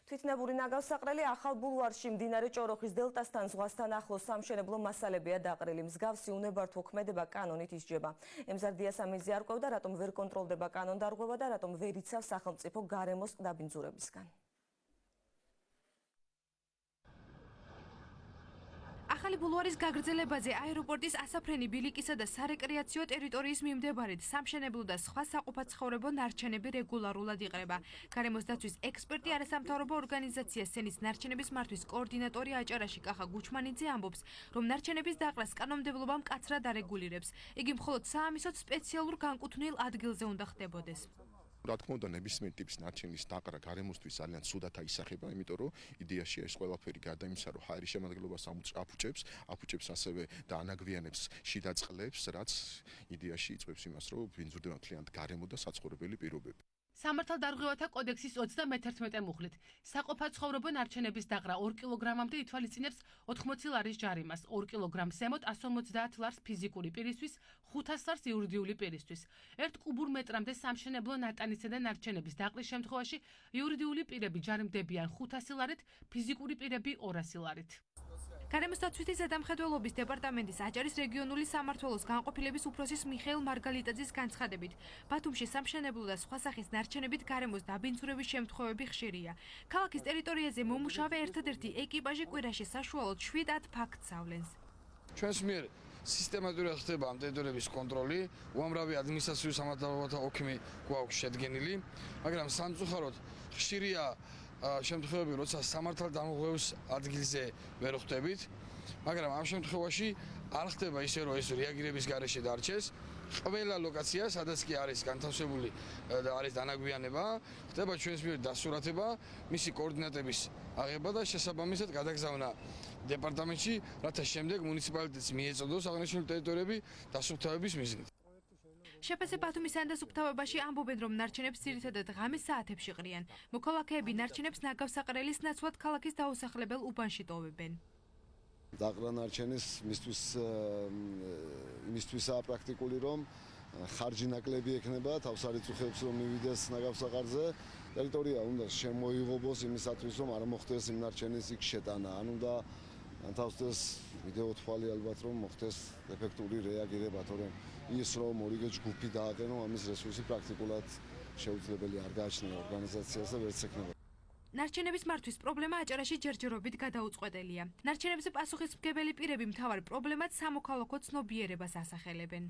თვითნებური ნაგავსაყრელი ახალ ბულვარში მდინარე ჭოროხის დელტასთან ზღვასთან ახლოს სამშენებლო მასალებია დაყრილი. მსგავსი უნებართვო ქმედება კანონით ისჯება. ემზარდია სამიზი არ ყვევდა, რატომ ვერ კონტროლდება კანონდარღვევა და რატომ ვერ იცავს სახელმწიფო გარემოს დაბინძურებისგან. ახალი ბულვარის გაგრძელებაზე აეროპორტის ასაფრენი ბილიკისა და სარეკრეაციო ტერიტორიის მიმდებარედ სამშენებლო და სხვა საყოფაცხოვრებო ნარჩენები რეგულარულად იყრება. გარემოს დაცვის ექსპერტი არასამთავრობო ორგანიზაცია სენის ნარჩენების მართვის კოორდინატორი აჭარაში კახა გუჩმანიძე ამბობს, რომ ნარჩენების დაყრას კანონმდებლობა მკაცრად არეგულირებს. იგი მხოლოდ საამისოდ სპეციალურ განკუთვნილ ადგილზე უნდა ხდებოდეს. რა თქმა უნდა, ნებისმიერ ტიპის ნარჩენის დაყრა გარემოსთვის ძალიან ცუდად აისახება, იმიტომ რომ იდეაში ეს ყველაფერი გარდა იმისა, რომ ჰაერის შემადგენლობას აფუჭებს ასევე და ანაგვიანებს შიდა წყლებს, რაც იდეაში იწვევს იმას, რომ ბინძურდება მთლიანად გარემო და საცხოვრებელი პირობები. სამართალდარღვევათა კოდექსის 31 მუხლით საყოფაცხოვრებო ნარჩენების დაყრა 2 კილოგრამამდე ითვალისწინებს 80 ლარის ჯარიმას, 2 კილოგრამს ზემოთ 150 ლარს ფიზიკური პირისთვის, 500 ლარს იურიდიული პირისთვის. 1 კუბურ მეტრამდე სამშენებლო ნატანისა და ნარჩენების დაყრის შემთხვევაში იურიდიული პირები ჯარიმდებიან 500 ლარით, ფიზიკური პირები 200 ლარით. გარემოს დაცვითი ზედამხედველობის დეპარტამენტის აჭარის რეგიონული სამმართველოს განყოფილების უფროსის მიხეილ მარგალიტაძის განცხადებით, ბათუმში სამშენებლო და სხვა სახის ნარჩენებით გარემოს დაბინძურების შემთხვევები ხშირია. ქალაქის ტერიტორიაზე მომუშავე ერთადერთი ეკიპაჟი კვირაში საშუალოდ 7 ფაქტს ავლენს. ჩვენს მიერ სისტემატურად ხდება ამ ტერიტორიების კონტროლი, უამრავი ადმინისტრაციული სამართალდარღვევათა ოქმი გვაქვს შედგენილი, მაგრამ სამწუხაროდ ხშირია შემთხვევები, როცა სამართალდამოღების ადგილზე ვერ ხვდებით, მაგრამ ამ შემთხვევაში არ ხდება ისე, რომ ეს რეაგირების გარეშე დარჩეს. ყველა ლოკაცია, სადაც კი არის განთავსებული და არის დანაგვიანება, ხდება ჩვენს მიერ დასურათება, მისი კოორდინატების აღება და შესაბამისად გადაგზავნა დეპარტამენტში, რათა შემდეგ მუნიციპალიტეტს მიეწოდოს აღნიშნული ტერიტორიები დასუფთავების მიზნით. შეფასე ბათუმის დასუფთავებაში ამბობენ, რომ ნარჩენებს ძირითადად ღამის საათებში ყრიან. მოქალაქეები ნარჩენებს ნაგავსაყრელის ნაცვლად ქალაქის დაუსახლებელ უბანში ტოვებენ. დაყრა ნარჩენის იმისთვისაა პრაქტიკული, რომ ხარჯი ნაკლები ექნება, თავს არ იწუხებს, რომ მივიდეს ნაგავსაყარზე. ტერიტორია უნდა შემოიღობოს იმისათვის, რომ არ მოხდეს იმ ნარჩენის იქ შეტანა. ან უნდა განთავსდეს ვიდეო თვალი ალბათ, რომ მოხდეს ეფექტური რეაგირება, თორემ ის რომ ორიგე ჯგუფი დააყენო, ამის რესურსი პრაქტიკულად შეუძლებელი არ გააჩნია ორგანიზაციას და ვერც ექნება. ნარჩენების მართვის პრობლემა აჭარაში ჯერჯერობით გადაუწყვეტელია. ნარჩენებზე პასუხისმგებელი პირები მთავარ პრობლემად სამოქალაქო ცნობიერებას ასახელებენ.